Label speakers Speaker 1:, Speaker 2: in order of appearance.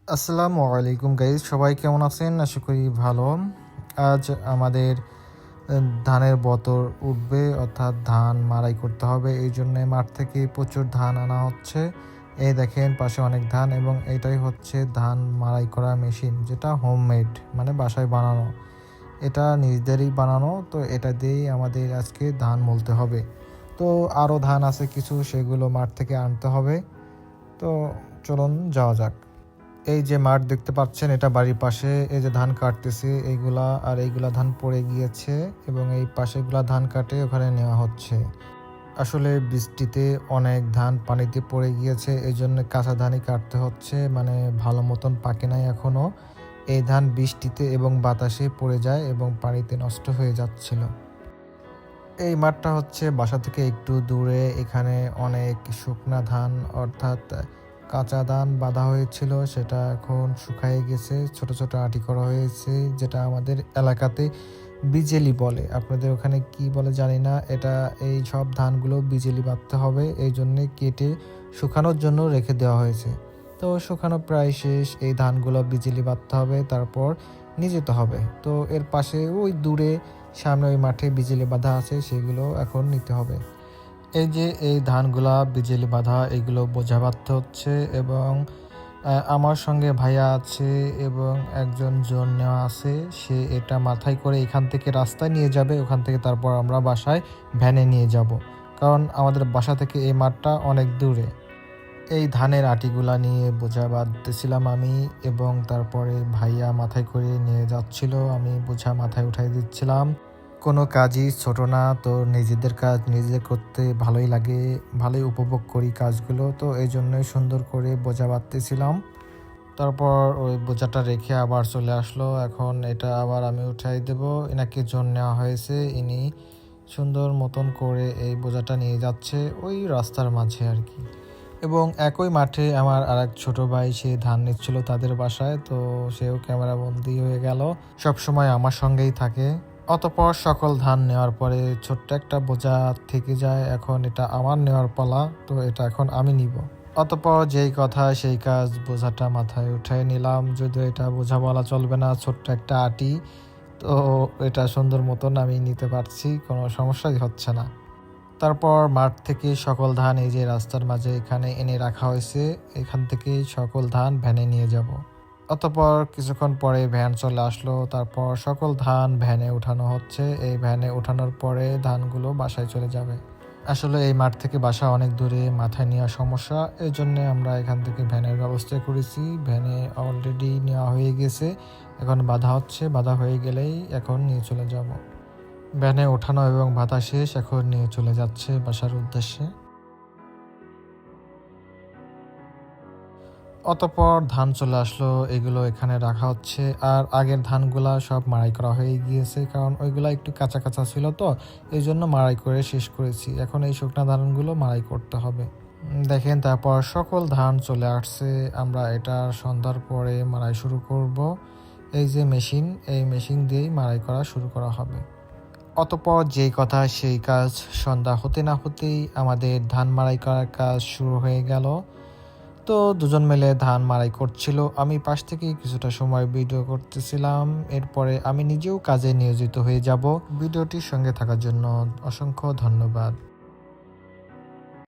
Speaker 1: আসসালামু আলাইকুম গাইজ, সবাই কেমন আছেন? আশা করি ভালো। আজ আমাদের ধানের বতর উঠবে, অর্থাৎ ধান মাড়াই করতে হবে। এই জন্যে মাঠ থেকে প্রচুর ধান আনা হচ্ছে। এই দেখেন পাশে অনেক ধান, এবং এটাই হচ্ছে ধান মাড়াই করা মেশিন, যেটা হোমমেড, মানে বাসায় বানানো। এটা নিজেদেরই বানানো, তো এটা দিয়েই আমাদের আজকে ধান মলতে হবে। তো আরও ধান আছে কিছু, সেগুলো মাঠ থেকে আনতে হবে। তো চলুন যাওয়া যাক। এই যে মাঠ দেখতে পাচ্ছেন, এটা বাড়ির পাশে। এই যে ধান কাটতেছে এইগুলা, আর এইগুলা ধান পড়ে গিয়েছে, এবং এই পাশেগুলা ধান কাটে ওখানে নেওয়া হচ্ছে। আসলে বৃষ্টিতে অনেক ধান পানিতে পড়ে গিয়েছে, এই জন্য কাঁচা ধানই কাটতে হচ্ছে, মানে ভালো মতন পাকে নাই এখনো। এই ধান বৃষ্টিতে এবং বাতাসে পড়ে যায় এবং পানিতে নষ্ট হয়ে যাচ্ছিল। এই মাঠটা হচ্ছে বাসা থেকে একটু দূরে। এখানে অনেক শুকনা ধান, অর্থাৎ কাঁচা ধান বাঁধা হয়েছিল, সেটা এখন শুকায় গেছে, ছোট ছোট আঁটি করা হয়েছে, যেটা আমাদের এলাকাতে বিজেলি বলে। আপনাদের ওখানে কি বলে জানি না। এটা এই সব ধানগুলো বিজেলি বাঁধতে হবে, এই জন্যে কেটে শুকানোর জন্য রেখে দেওয়া হয়েছে। তো শুকানো প্রায় শেষ, এই ধানগুলো বিজেলি বাঁধতে হবে, তারপর নিয়ে যেতে হবে। তো এর পাশে ওই দূরে সামনে ওই মাঠে বিজেলি বাঁধা আছে, সেগুলো এখন নিতে হবে। এই যে এই ধানগুলা বিজেলি বাঁধা, এগুলো বোঝা বাঁধতে হচ্ছে, এবং আমার সঙ্গে ভাইয়া আছে এবং একজন জন নেওয়া আছে। সে এটা মাথায় করে এখান থেকে রাস্তায় নিয়ে যাবে, ওখান থেকে তারপর আমরা বাসায় ভ্যানে নিয়ে যাব, কারণ আমাদের বাসা থেকে এই মাঠটা অনেক দূরে। এই ধানের আটিগুলা নিয়ে বোঝা বাঁধতেছিলাম আমি, এবং তারপরে ভাইয়া মাথায় করে নিয়ে যাচ্ছিল, আমি বোঝা মাথায় উঠাই দিচ্ছিলাম। কোনো কাজই ছোট না, তো নিজেদের কাজ নিজে করতে ভালোই লাগে, ভালোই উপভোগ করি কাজগুলো, তো এই জন্যই সুন্দর করে বোঝা বাঁধতেছিলাম। তারপর ওই বোঝাটা রেখে আবার চলে আসলো। এখন এটা আবার আমি উঠাই দেব। এনাকে জন নেওয়া হয়েছে, ইনি সুন্দর মতন করে এই বোঝাটা নিয়ে যাচ্ছে ওই রাস্তার মাঝে আর কি। এবং একই মাঠে আমার আর এক ছোটো ভাই, সে ধান নিচ্ছিল তাদের বাসায়, তো সেও ক্যামেরাবন্দি হয়ে গেল, সব সময় আমার সঙ্গেই থাকে। অতঃপর সকল ধান নেওয়ার পরে ছোট্ট একটা বোঝা থেকে যায়, এখন এটা আমার নেওয়ার পালা, তো এটা এখন আমি নিব। অতঃপর যেই কথা সেই কাজ, বোঝাটা মাথায় উঠাই নিলাম, যদিও এটা বোঝা বলা চলবে না, ছোট্ট একটা আটি। তো এটা সুন্দর মতন আমি নিতে পারছি, কোনো সমস্যাই হচ্ছে না। তারপর মাঠ থেকে সকল ধান এই যে রাস্তার মাঝে এখানে এনে রাখা হয়েছে, এখান থেকে সকল ধান ভ্যানে নিয়ে যাব। অতঃপর কিছুক্ষণ পরে ভ্যান চলে আসলো, তারপর সকল ধান ভ্যানে উঠানো হচ্ছে। এই ভ্যানে উঠানোর পরে ধানগুলো বাসায় চলে যাবে। আসলে এই মাঠ থেকে বাসা অনেক দূরে, মাথায় নেওয়া সমস্যা, এই জন্যে আমরা এখান থেকে ভ্যানের ব্যবস্থা করেছি। ভ্যানে অলরেডি নেওয়া হয়ে গেছে, এখন বাঁধা হচ্ছে, বাঁধা হয়ে গেলেই এখন নিয়ে চলে যাব। ভ্যানে ওঠানো এবং বাঁধা শেষ, এখন নিয়ে চলে যাচ্ছে বাসার উদ্দেশ্যে। অতঃপর ধান চলে আসলো, এগুলো এখানে রাখা হচ্ছে। আর আগের ধানগুলা সব মাড়াই করা হয়ে গিয়েছে, কারণ ওইগুলা একটু কাঁচা কাঁচা ছিল, তো এই জন্য মাড়াই করে শেষ করেছি। এখন এই শুকনা ধানগুলো মাড়াই করতে হবে। দেখেন তারপর সকল ধান চলে আসছে, আমরা এটা সন্ধ্যার পরে মাড়াই শুরু করব। এই যে মেশিন, এই মেশিন দিয়েই মাড়াই করা শুরু করা হবে। অতঃপর যেই কথা সেই কাজ, সন্ধ্যা হতে না হতেই আমাদের ধান মাড়াই করার কাজ শুরু হয়ে গেল। তো দুজন মিলে ধান মাড়াই করছিল, আমি পাশ থেকে কিছুটা সময় ভিডিও করতেছিলাম। এরপরে আমি নিজেও কাজে নিয়োজিত হয়ে যাব। ভিডিওটির সঙ্গে থাকার জন্য অসংখ্য ধন্যবাদ।